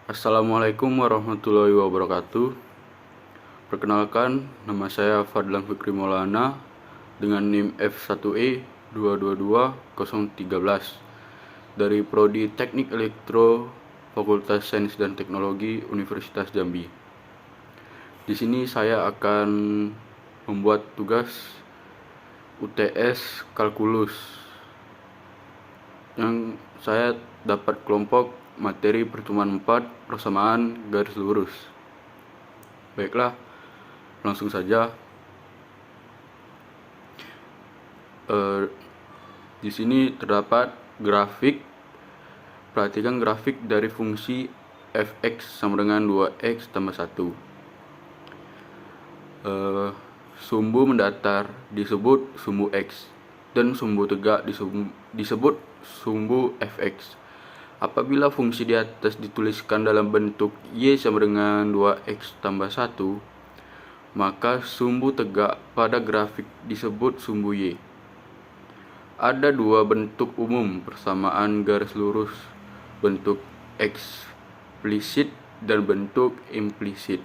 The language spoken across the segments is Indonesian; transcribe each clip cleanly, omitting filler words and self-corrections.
Assalamualaikum warahmatullahi wabarakatuh. Perkenalkan, nama saya Fadlan Fikri Maulana dengan NIM F1E 222013 dari Prodi Teknik Elektro Fakultas Sains dan Teknologi Universitas Jambi. Di sini saya akan membuat tugas UTS Kalkulus yang saya dapat kelompok materi pertemuan 4 persamaan garis lurus. Baiklah, langsung saja. Di sini terdapat grafik. Perhatikan grafik dari fungsi fx sama dengan 2x tambah 1. Sumbu mendatar disebut sumbu x dan sumbu tegak disebut sumbu fx. Apabila fungsi di atas dituliskan dalam bentuk y sama dengan 2x tambah 1, maka sumbu tegak pada grafik disebut sumbu y. Ada dua bentuk umum persamaan garis lurus, bentuk eksplisit dan bentuk implisit.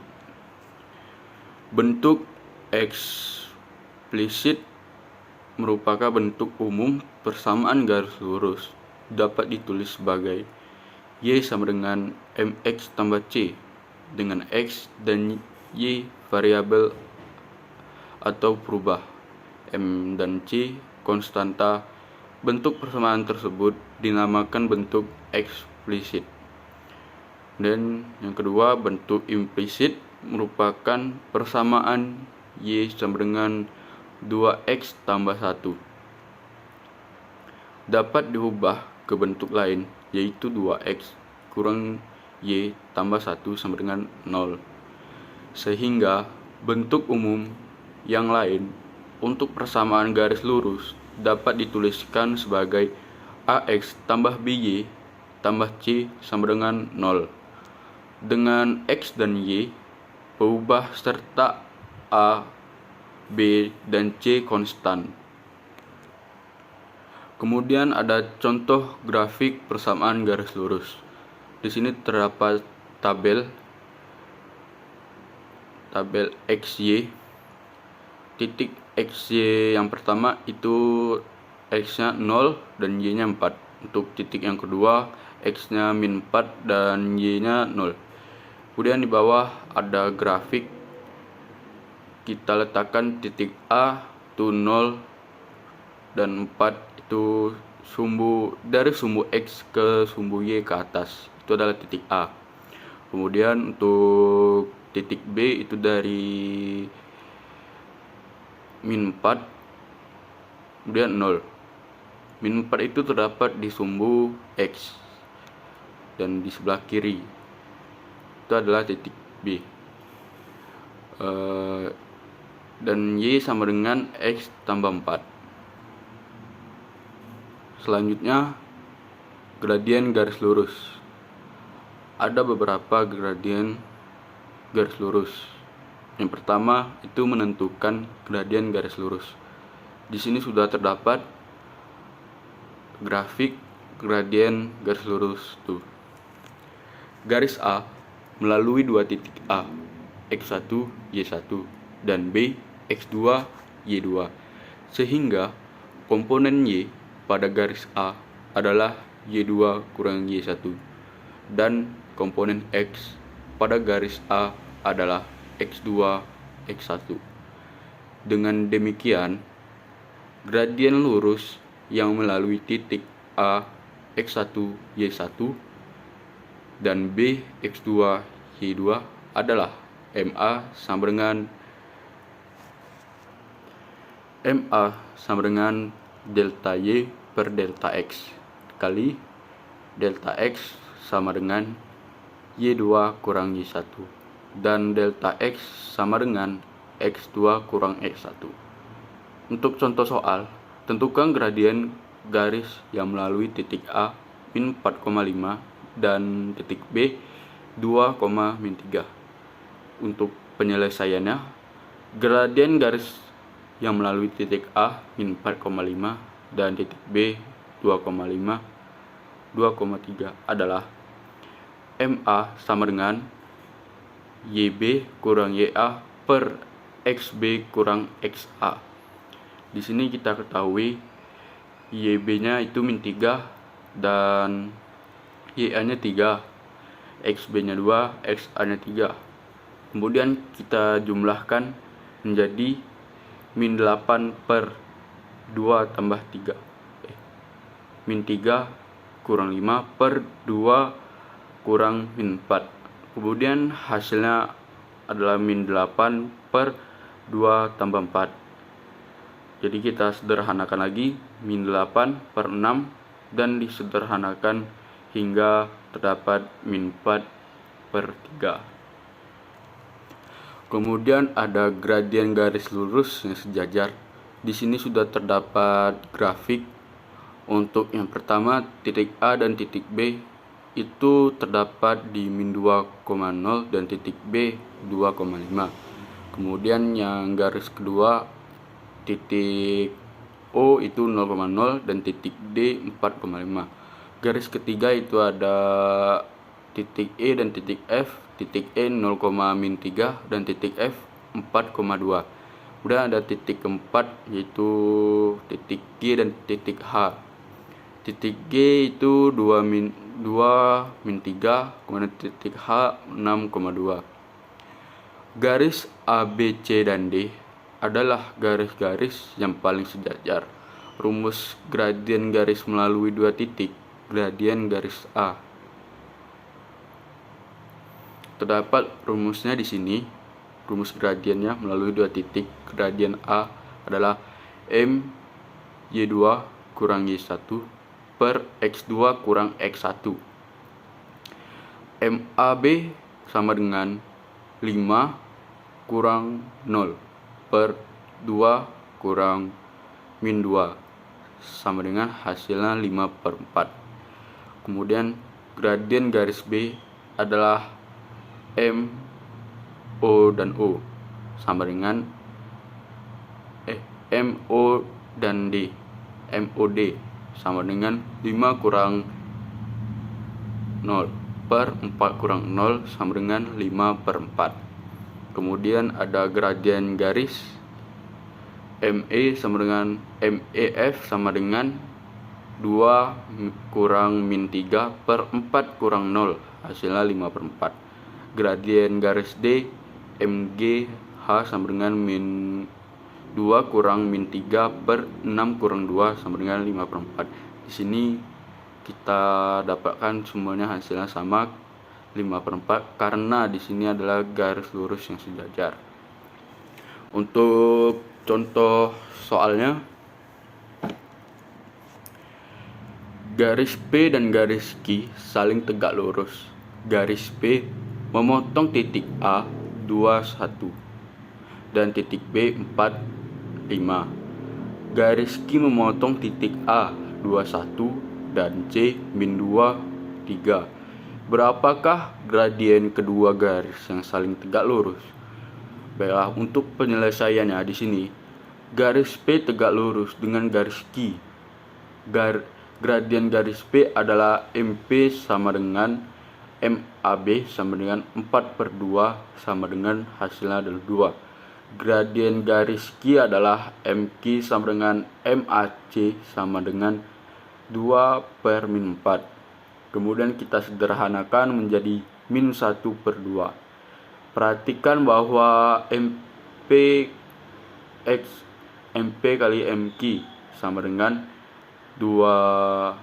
Bentuk eksplisit merupakan bentuk umum persamaan garis lurus, dapat ditulis sebagai y sama dengan mx tambah c, dengan x dan y variabel atau berubah, m dan c konstanta. Bentuk persamaan tersebut dinamakan bentuk eksplisit. Dan yang kedua, bentuk implisit merupakan persamaan y sama dengan 2x tambah 1. Dapat diubah ke bentuk lain, yaitu 2x kurang y tambah 1 sama dengan 0. Sehingga bentuk umum yang lain untuk persamaan garis lurus dapat dituliskan sebagai ax tambah by tambah c sama dengan 0. Dengan x dan y berubah serta a, b, dan c konstan. Kemudian ada contoh grafik persamaan garis lurus. Di sini terdapat tabel XY. Titik XY yang pertama itu X-nya 0 dan Y-nya 4. Untuk titik yang kedua X-nya min 4 dan Y-nya 0. Kemudian di bawah ada grafik. Kita letakkan titik A itu 0 dan 4 itu dari sumbu X ke sumbu Y ke atas. Itu adalah titik A. Kemudian untuk titik B itu dari min 4 kemudian 0. Min 4 itu terdapat di sumbu X dan di sebelah kiri itu adalah titik B. Dan Y sama dengan X tambah 4. Selanjutnya, gradien garis lurus. Ada beberapa gradien garis lurus. Yang pertama itu menentukan gradien garis lurus. Di sini sudah terdapat grafik gradien garis lurus tuh. Garis A melalui dua titik A, x1, y1, dan B, x2, y2. Sehingga komponen y pada garis A adalah y2 kurang y1 dan komponen x pada garis A adalah x2, x1. Dengan demikian, gradien lurus yang melalui titik A, x1, y1 dan B, x2, y2 adalah MA sama dengan delta y per delta x kali delta x sama dengan y2 kurang y1 dan delta x sama dengan x2 kurang x1. Untuk contoh soal, tentukan gradien garis yang melalui titik A min 4,5 dan titik B 2, min 3. Untuk penyelesaiannya, gradien garis yang melalui titik A min 4,5 dan titik B 2,5, 2,3 adalah MA sama dengan YB kurang YA per XB kurang XA. Di sini kita ketahui YB-nya itu min 3 dan YA-nya 3, XB-nya 2, XA-nya 3. Kemudian kita jumlahkan menjadi min 8 per 2 tambah 3. Min 3 kurang 5 per 2 kurang min 4. Kemudian hasilnya adalah min 8 per 2 tambah 4. Jadi kita sederhanakan lagi, min 8 per 6 dan disederhanakan hingga terdapat min 4 per 3. Kemudian ada gradien garis lurus yang sejajar. Di sini sudah terdapat grafik. Untuk yang pertama, titik A dan titik B itu terdapat di min 2,0 dan titik B 2,5. Kemudian yang garis kedua, titik O itu 0,0 dan titik D 4,5. Garis ketiga itu ada titik E dan titik F. Titik E 0,-3 dan titik F 4,2. Kemudian ada titik keempat yaitu titik G dan titik H. Titik G itu 2-3, kemudian titik H 6,2. Garis A, B, C, dan D adalah garis-garis yang paling sejajar. Rumus gradien garis melalui dua titik, gradien garis A. Terdapat rumusnya di sini. Rumus gradiennya melalui dua titik, gradien A adalah M Y2 kurang Y1 per X2 kurang X1. MAB sama dengan 5 kurang 0 per 2 kurang min 2 sama dengan hasilnya 5 per 4. Kemudian gradien garis B adalah M, O, dan O sama dengan MO dan D. MOD sama dengan 5 kurang 0 per 4 kurang 0 sama dengan 5 per 4. Kemudian ada gradien garis ME sama dengan MEF sama dengan 2 kurang min 3 per 4 kurang 0 hasilnya 5 per 4. Gradien garis D MGH sama dengan min 2 kurang min 3 per 6 kurang 2 sama dengan 5 per 4. Di sini kita dapatkan semuanya hasilnya sama 5 per 4 karena di sini adalah garis lurus yang sejajar. Untuk contoh soalnya, garis P dan garis Q saling tegak lurus. Garis P memotong titik A 21 dan titik B 4,5. Garis Q memotong titik A 21 dan C min 2, 3. Berapakah gradien kedua garis yang saling tegak lurus? Baiklah, untuk penyelesaiannya di sini garis P tegak lurus dengan garis Q. Gradien garis P adalah MP sama dengan MAB sama dengan 4 per 2 sama dengan hasilnya adalah 2. Gradien garis Q adalah MQ sama dengan MAC sama dengan 2 per min 4. Kemudian kita sederhanakan menjadi min 1 per 2. Perhatikan bahwa MP kali MQ sama dengan 2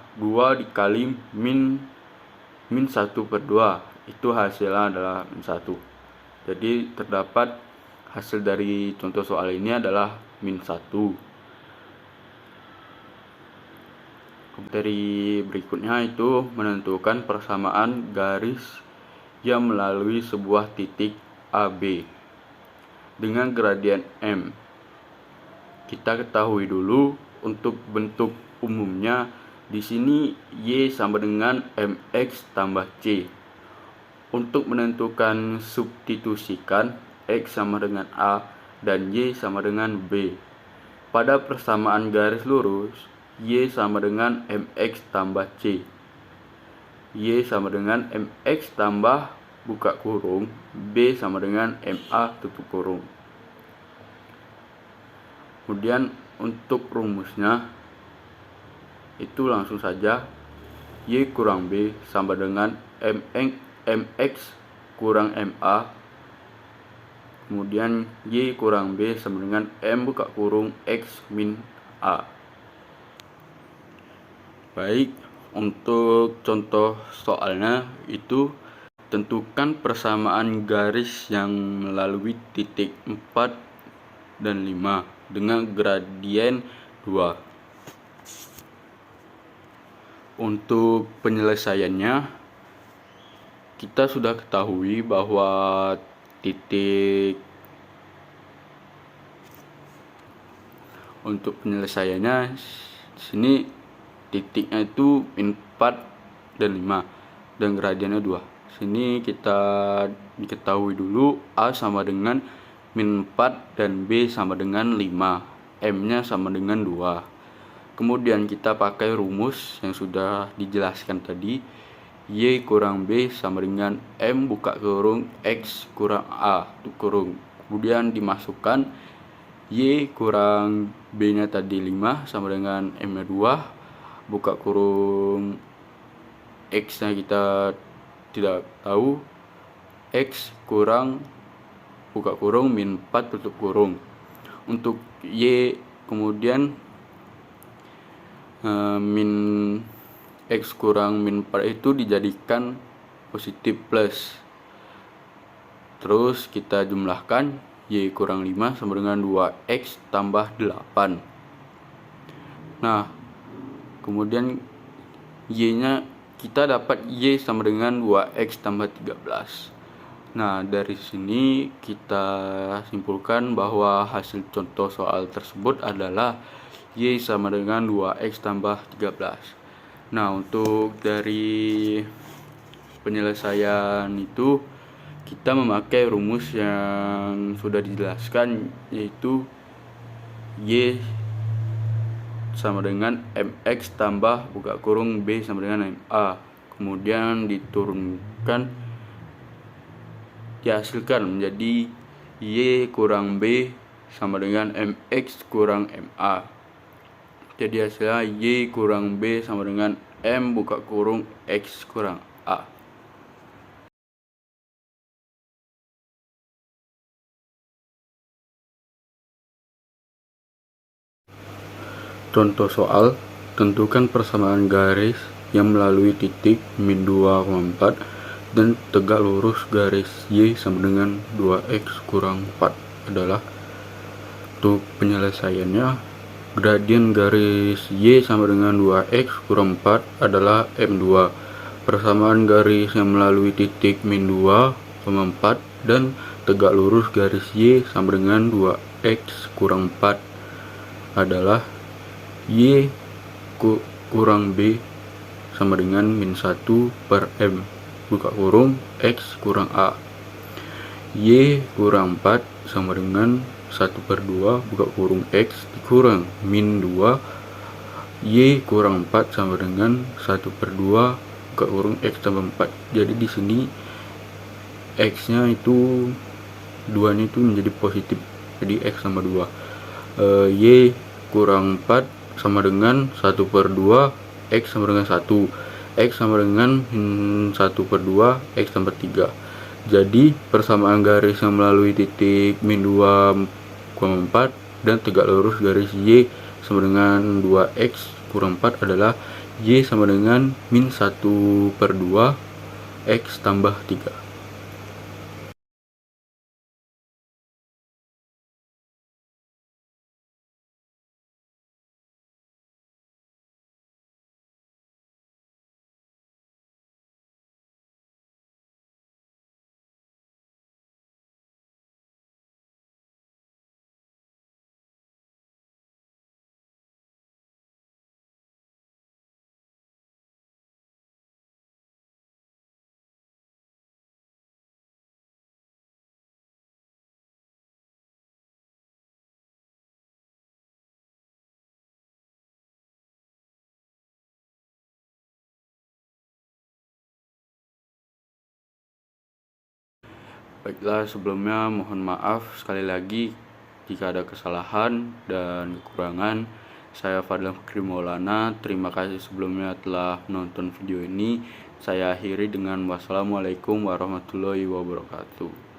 dikali min 1 per 2. Itu hasilnya adalah min 1. Jadi terdapat hasil dari contoh soal ini adalah min 1. Dari berikutnya itu menentukan persamaan garis yang melalui sebuah titik AB dengan gradien M. Kita ketahui dulu untuk bentuk umumnya. Di sini Y sama dengan MX tambah C. Untuk menentukan substitusikan X sama dengan A dan Y sama dengan B. Pada persamaan garis lurus, Y sama dengan MX tambah C. Y sama dengan MX tambah buka kurung B sama dengan MA tutup kurung. Kemudian untuk rumusnya itu langsung saja Y kurang B sama dengan MX kurang MA, kemudian Y kurang B sama dengan M buka kurung X min A. Baik, untuk contoh soalnya itu tentukan persamaan garis yang melalui titik 4 dan 5 dengan gradien 2. Untuk penyelesaiannya kita sudah ketahui bahwa untuk penyelesaiannya sini titiknya itu min 4 dan 5 dan gradiennya 2. Sini kita diketahui dulu A sama dengan min 4 dan B sama dengan 5, M nya sama dengan 2. Kemudian kita pakai rumus yang sudah dijelaskan tadi, Y kurang B sama dengan M buka kurung X kurang A tutup kurung. Kemudian dimasukkan Y kurang B nya tadi 5 sama dengan M nya 2 buka kurung X nya kita tidak tahu, X kurang buka kurung min 4 tutup kurung. Untuk Y kemudian min X kurang min 4 itu dijadikan positif plus, terus kita jumlahkan Y kurang 5 sama dengan 2X tambah 8. Nah kemudian Y nya kita dapat Y sama dengan 2X tambah 13. Nah dari sini kita simpulkan bahwa hasil contoh soal tersebut adalah Y sama dengan 2X tambah 13. Nah untuk dari penyelesaian itu kita memakai rumus yang sudah dijelaskan, yaitu Y sama dengan MX tambah buka kurung B sama dengan MA, kemudian diturunkan dihasilkan menjadi Y kurang B sama dengan MX kurang MA. Jadi hasilnya Y kurang B sama dengan M buka kurung X kurang A. Contoh soal, tentukan persamaan garis yang melalui titik min 2,4 dan tegak lurus garis Y sama dengan 2X kurang 4 adalah. Untuk penyelesaiannya, gradien garis Y sama dengan 2X kurang 4 adalah M2. Persamaan garis yang melalui titik min 2,4 dan tegak lurus garis Y sama dengan 2X kurang 4 adalah Y kurang B sama dengan min 1 per M buka kurung X kurang A. Y kurang 4 sama dengan 1 per 2 buka kurung X dikurang min 2 Y kurang 4 sama dengan 1 per 2 buka kurung X tambah 4. Jadi di sini X nya itu 2 nya itu menjadi positif, jadi X sama 2. Y kurang 4 sama dengan 1 per 2 X sama dengan 1, X sama dengan 1 per 2 X tambah 3. Jadi persamaan garis yang melalui titik min 2,4 dan tegak lurus garis Y sama dengan 2X kurang 4 adalah Y sama dengan min 1 per 2 X tambah 3. Baiklah, sebelumnya mohon maaf sekali lagi jika ada kesalahan dan kekurangan. Saya Fadlan Fikri Maulana, terima kasih sebelumnya telah menonton video ini. Saya akhiri dengan wassalamualaikum warahmatullahi wabarakatuh.